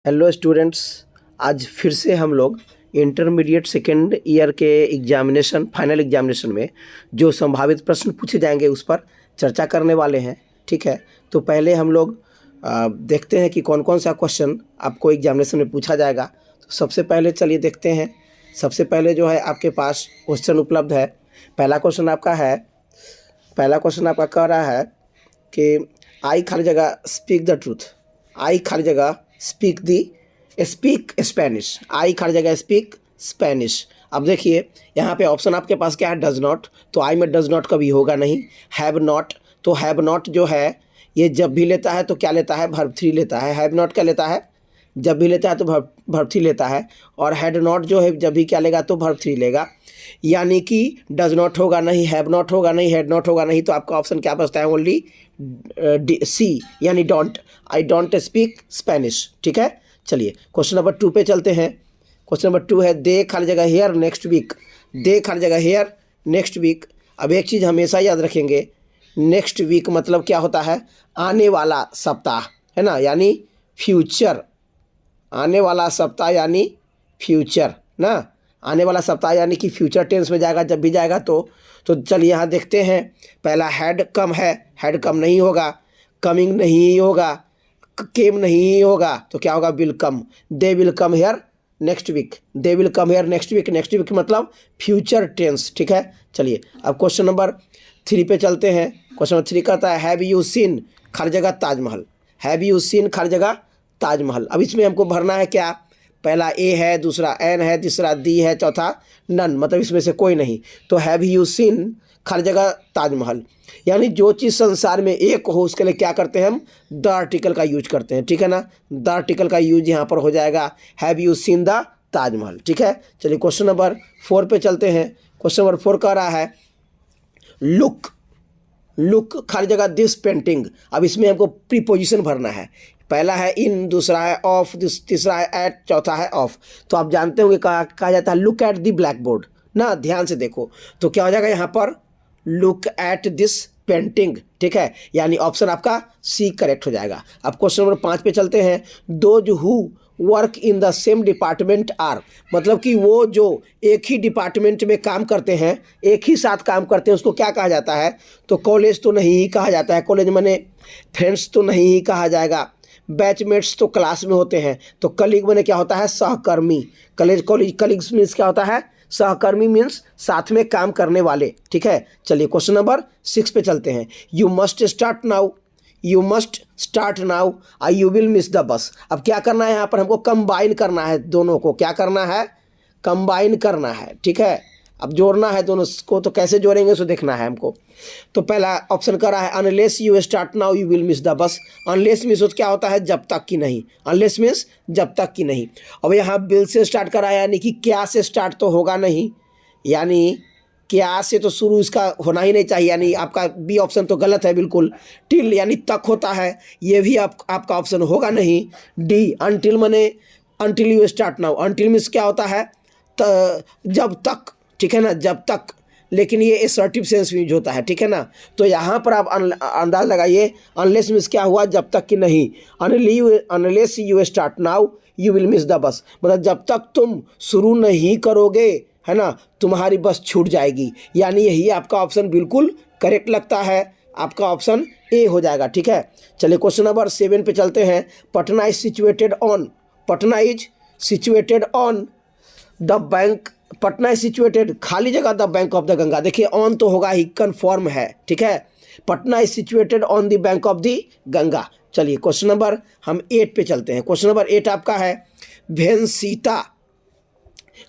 Hello students, आज फिर से हम लोग इंटरमीडिएट सेकेंड ईयर के एग्जामिनेशन फाइनल एग्जामिनेशन में जो संभावित प्रश्न पूछे जाएंगे उस पर चर्चा करने वाले हैं। ठीक है, तो पहले हम लोग देखते हैं कि कौन कौन सा क्वेश्चन आपको एग्जामिनेशन में पूछा जाएगा। तो सबसे पहले चलिए देखते हैं। सबसे पहले जो है आपके पास क्वेश्चन उपलब्ध है। पहला क्वेश्चन आपका कह रहा है कि आई खाली जगह स्पीक द ट्रूथ, आई खाली जगह स्पीक स्पेनिश, आई खाली जगह स्पीक स्पेनिश। अब देखिए यहाँ पे ऑप्शन आपके पास क्या है, डज नॉट, तो आई में डज नॉट कभी होगा नहीं। हैव नॉट, तो हैव नॉट जो है ये जब भी लेता है तो क्या लेता है, वर्ब थ्री लेता है। हैव नॉट क्या लेता है, जब भी लेता है तो वर्ब थ्री लेता है। और हैड नॉट जो है जब भी क्या लेगा तो वर्ब थ्री लेगा, यानी कि डज नॉट होगा नहीं, हैव नॉट होगा नहीं, हैड नॉट होगा नहीं। तो आपका ऑप्शन क्या बचता है, ओनली सी यानी don't, I don't speak Spanish. ठीक है, चलिए क्वेश्चन नंबर 2 पे चलते हैं। क्वेश्चन नंबर 2 है दे खाली जगह हेयर नेक्स्ट वीक, दे खाली जगह हेयर नेक्स्ट वीक। अब एक चीज़ हमेशा याद रखेंगे, नेक्स्ट वीक मतलब क्या होता है, आने वाला सप्ताह, है ना, यानी फ्यूचर, आने वाला सप्ताह यानी फ्यूचर ना, आने वाला सप्ताह यानी कि फ्यूचर टेंस में जाएगा जब भी जाएगा। तो चलिए यहाँ देखते हैं। पहला हैड कम है, हैड कम नहीं होगा, कमिंग नहीं होगा, केम नहीं होगा, तो क्या होगा, will come. They will come here next week, they will come here next week, next week मतलब फ्यूचर टेंस। ठीक है, चलिए अब क्वेश्चन नंबर 3 पे चलते हैं। क्वेश्चन नंबर 3 कहता है हैव यू सीन खाली जगह ताजमहल, हैव यू सीन खाली जगह ताजमहल। अब इसमें हमको भरना है क्या, पहला ए है, दूसरा एन है, तीसरा दी है, चौथा नन, मतलब इसमें से कोई नहीं। तो हैव यू सीन खाली जगह ताजमहल, यानी जो चीज़ संसार में एक हो उसके लिए क्या करते हैं हम, द आर्टिकल का यूज करते हैं। ठीक है ना, द आर्टिकल का यूज यहाँ पर हो जाएगा have you seen the Taj Mahal. ठीक है, चलिए क्वेश्चन नंबर 4 पे चलते हैं। क्वेश्चन नंबर 4 कह रहा है लुक, लुक खाली जगह दिस पेंटिंग। अब इसमें हमको प्रीपोजिशन भरना है, पहला है इन, दूसरा है ऑफ, तीसरा है एट, चौथा है ऑफ। तो आप जानते होंगे कहा जाता है look at the black board ना, ध्यान से देखो। तो क्या हो जाएगा यहाँ पर, लुक एट दिस पेंटिंग। ठीक है, यानी ऑप्शन आपका सी करेक्ट हो जाएगा। अब क्वेश्चन नंबर 5 पे चलते हैं। Those who work in the same department are, मतलब कि वो जो एक ही डिपार्टमेंट में काम करते हैं, एक ही साथ काम करते हैं, उसको क्या कहा जाता है। तो कॉलेज तो नहीं ही कहा जाता है, कॉलेज माने फ्रेंड्स तो नहीं ही कहा जाएगा, बैचमेट्स तो क्लास में होते हैं, तो कलीग माने क्या होता है, सहकर्मी। कलीग्स मीन्स क्या होता है, सहकर्मी मीन्स साथ में काम करने वाले। ठीक है, चलिए क्वेश्चन नंबर 6 पे चलते हैं। You must start now, you must start now, I you will miss the bus. अब क्या करना है, यहाँ पर हमको कंबाइन करना है, दोनों को क्या करना है, कंबाइन करना है। ठीक है, अब जोड़ना है दोनों को, तो कैसे जोड़ेंगे उसको देखना है हमको। तो पहला ऑप्शन कर रहा है unless you start now you will miss the bus. Unless means क्या होता है, जब तक कि नहीं, अनलेस मीन्स जब तक कि नहीं। अब यहाँ विल से स्टार्ट करा है, यानी कि क्या से स्टार्ट तो होगा नहीं, यानी क्या से तो शुरू इसका होना ही नहीं चाहिए, यानी आपका बी ऑप्शन तो गलत है बिल्कुल। टिल यानी तक होता है, ये भी आपका ऑप्शन होगा नहीं। डी अनटिल माने until you start now, until means क्या होता है, जब तक। ठीक है ना, जब तक, लेकिन ये असर्टिव सेंस यूज होता है। ठीक है ना, तो यहाँ पर आप अंदाज लगाइए, अनलेस मीन्स क्या हुआ, जब तक कि नहीं। Unless you start now you will miss the bus, मतलब जब तक तुम शुरू नहीं करोगे, है ना, तुम्हारी बस छूट जाएगी। यानी यही आपका ऑप्शन बिल्कुल करेक्ट लगता है, आपका ऑप्शन ए हो जाएगा। ठीक है, चलिए क्वेश्चन नंबर 7 पे चलते हैं। Patna is situated on, Patna is situated on the bank, Patna is situated खाली जगह the bank of the Ganga. देखिए ऑन तो होगा ही, कन्फर्म है। ठीक है, Patna is situated on the bank of the Ganga. चलिए क्वेश्चन नंबर हम 8 पे चलते हैं। क्वेश्चन नंबर 8 आपका है वेन सीता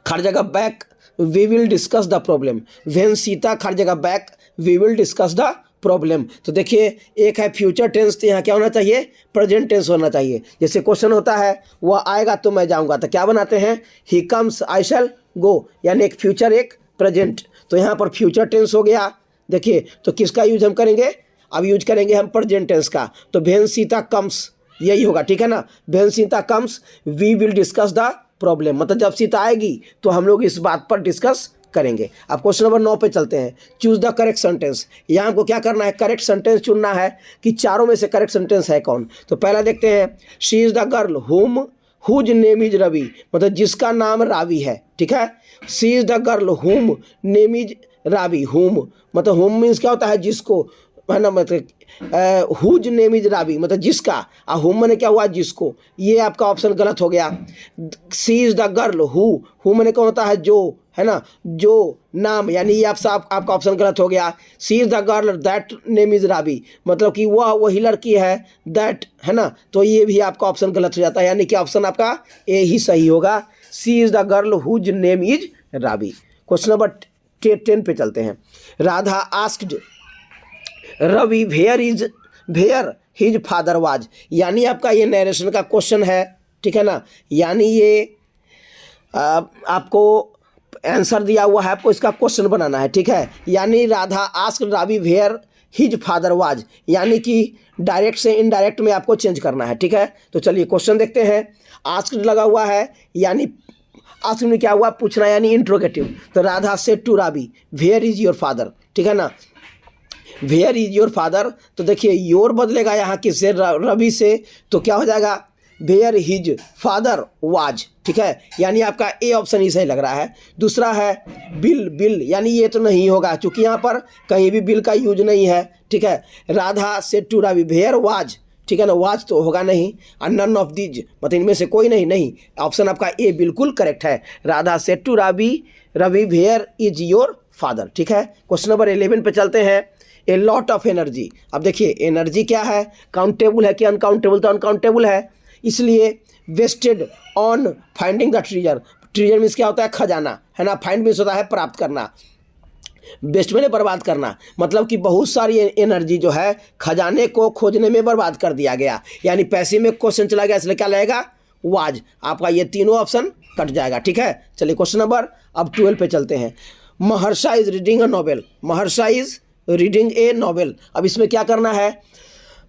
खाली जगह back we will discuss the problem, when Sita खाली जगह back we will discuss the problem. तो देखिए एक है फ्यूचर टेंस, तो यहाँ क्या होना चाहिए, प्रेजेंट टेंस होना चाहिए। जैसे क्वेश्चन होता है वह आएगा तो मैं जाऊँगा, तो क्या बनाते हैं, ही कम्स आई शैल गो, यानी एक फ्यूचर एक प्रेजेंट। तो यहाँ पर फ्यूचर टेंस हो गया। देखिए तो किसका यूज हम करेंगे, अब यूज करेंगे हम प्रेजेंट टेंस का। तो वेन सीता कम्स यही होगा। ठीक है ना, when Sita comes we will discuss the problem, मतलब जब सीता आएगी तो हम लोग इस बात पर डिस्कस करेंगे। अब क्वेश्चन नंबर 9 पे चलते हैं। Choose the correct sentence. यहाँ हमको क्या करना है, करेक्ट सेंटेंस चुनना है कि चारों में से करेक्ट सेंटेंस है कौन। तो पहला देखते हैं, शी इज़ द गर्ल हुम हुज नेम इज रवि, मतलब जिसका नाम रावी है, ठीक है। सी इज द गर्ल हुम नेम इज रावी, हुम मतलब हुम मीन्स क्या होता है, जिसको, है ना, मतलब हुज नेम इज रावी मतलब जिसका, और हुम मैंने क्या हुआ, जिसको। ये आपका ऑप्शन गलत हो गया। She is the girl who मैंने कौन होता है, जो, है ना, जो नाम, यानी ये आपका ऑप्शन गलत हो गया। She is the girl that name is Ravi, मतलब कि वह वही लड़की है, दैट, है ना, तो ये भी आपका ऑप्शन गलत हो जाता है, यानी कि ऑप्शन आपका ए ही सही होगा। She is the girl whose name is Ravi. Question number 10 पे चलते हैं। Radha asked Ravi where his father was, यानी आपका ये नरेशन का क्वेश्चन है, ठीक है ना, यानी ये आपको आंसर दिया हुआ है, आपको इसका क्वेश्चन बनाना है, ठीक है। यानी Radha asked Ravi where his father was, यानी कि डायरेक्ट से इनडायरेक्ट में आपको चेंज करना है, ठीक है। तो चलिए क्वेश्चन देखते हैं। आस्क्ड लगा हुआ है, यानी आस्क्ड में क्या हुआ, पूछना, यानी इंट्रोगेटिव। तो Radha said to Ravi where is your father, ठीक है ना, वेयर इज योर फादर। तो देखिए योर बदलेगा यहाँ किससे, रवि से, तो क्या हो जाएगा, वेयर हिज फादर वाज, ठीक है। यानी आपका ए ऑप्शन ही सही लग रहा है। दूसरा है बिल, यानी ये तो नहीं होगा, क्योंकि यहाँ पर कहीं भी बिल का यूज नहीं है, ठीक है। Radha said to Ravi where was, ठीक है ना, वाज तो होगा नहीं, और नन ऑफ दीज मतलब इनमें से कोई नहीं, ऑप्शन आपका ए बिल्कुल करेक्ट है। Radha said to Ravi where is your father, ठीक है। क्वेश्चन नंबर 11 पे चलते हैं। ए लॉट ऑफ एनर्जी, अब देखिए एनर्जी क्या है, काउंटेबल है कि अनकाउंटेबल, तो अनकाउंटेबल है, इसलिए wasted on finding the treasure. Treasure means क्या होता है, खजाना, है ना, फाइंड मीन्स होता है प्राप्त करना, वेस्ट मैंने बर्बाद करना, मतलब कि बहुत सारी एनर्जी जो है खजाने को खोजने में बर्बाद कर दिया गया, यानी पैसे में क्वेश्चन चला गया, इसलिए क्या लगेगा, वाज। आपका ये तीनों ऑप्शन कट जाएगा, ठीक है। चलिए क्वेश्चन नंबर अब 12 पे चलते हैं। Maharsha is reading a novel, Maharsha is reading a novel. अब इसमें क्या करना है,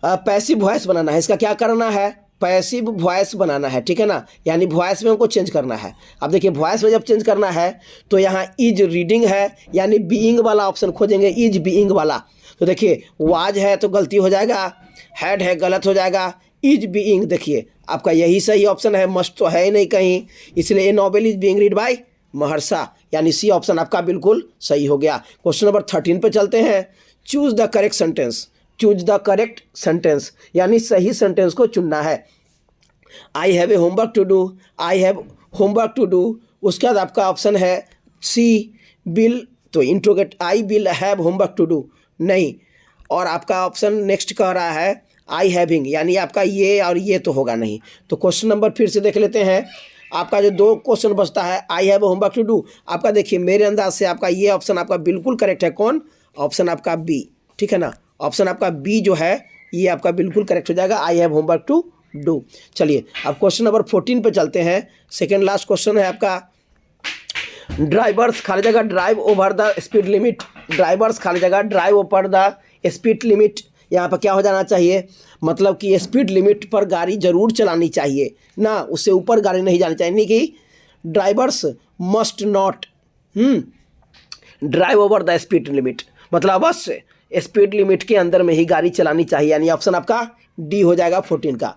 पैसिव वॉइस बनाना है, इसका क्या करना है, पैसिव वॉइस बनाना है, ठीक है ना, यानी वॉइस में हमको चेंज करना है। अब देखिए वॉइस में जब चेंज करना है तो यहाँ इज रीडिंग है, यानी बीइंग वाला ऑप्शन खोजेंगे, इज बीइंग वाला। तो देखिए वाज है तो गलती हो जाएगा, हैड है गलत हो जाएगा, इज बीइंग देखिए आपका यही सही ऑप्शन है, मस्ट तो है ही नहीं कहीं, इसलिए a novel is being read by Maharsha, यानी सी ऑप्शन आपका बिल्कुल सही हो गया। क्वेश्चन नंबर 13 पे चलते हैं। Choose the correct sentence, choose the correct sentence, यानी सही सेंटेंस को चुनना है। I have a homework to do, I have homework to do, उसके बाद आपका ऑप्शन है सी बिल, तो interrogate I will have homework to do नहीं, और आपका ऑप्शन नेक्स्ट कह रहा है आई हैविंग, यानी आपका ये और ये तो होगा नहीं। तो क्वेश्चन नंबर फिर से देख लेते हैं। आपका जो 2 क्वेश्चन बचता है, I have homework to do, आपका देखिए मेरे अंदाज से आपका ये ऑप्शन आपका बिल्कुल करेक्ट है। कौन, ऑप्शन आपका बी, ठीक है ना, ऑप्शन आपका बी जो है ये आपका बिल्कुल करेक्ट हो जाएगा, I have homework to do. चलिए अब क्वेश्चन नंबर 14 पे चलते हैं। सेकेंड लास्ट क्वेश्चन है आपका, ड्राइवर्स खाली जगह drive over the speed limit, drivers खाली जगह drive over the speed limit. यहाँ पर क्या हो जाना चाहिए, मतलब कि स्पीड लिमिट पर गाड़ी जरूर चलानी चाहिए ना, उससे ऊपर गाड़ी नहीं जानी चाहिए, नहीं कि drivers must not drive over the speed limit, मतलब बस स्पीड लिमिट के अंदर में ही गाड़ी चलानी चाहिए, यानी ऑप्शन आपका डी हो जाएगा 14 का।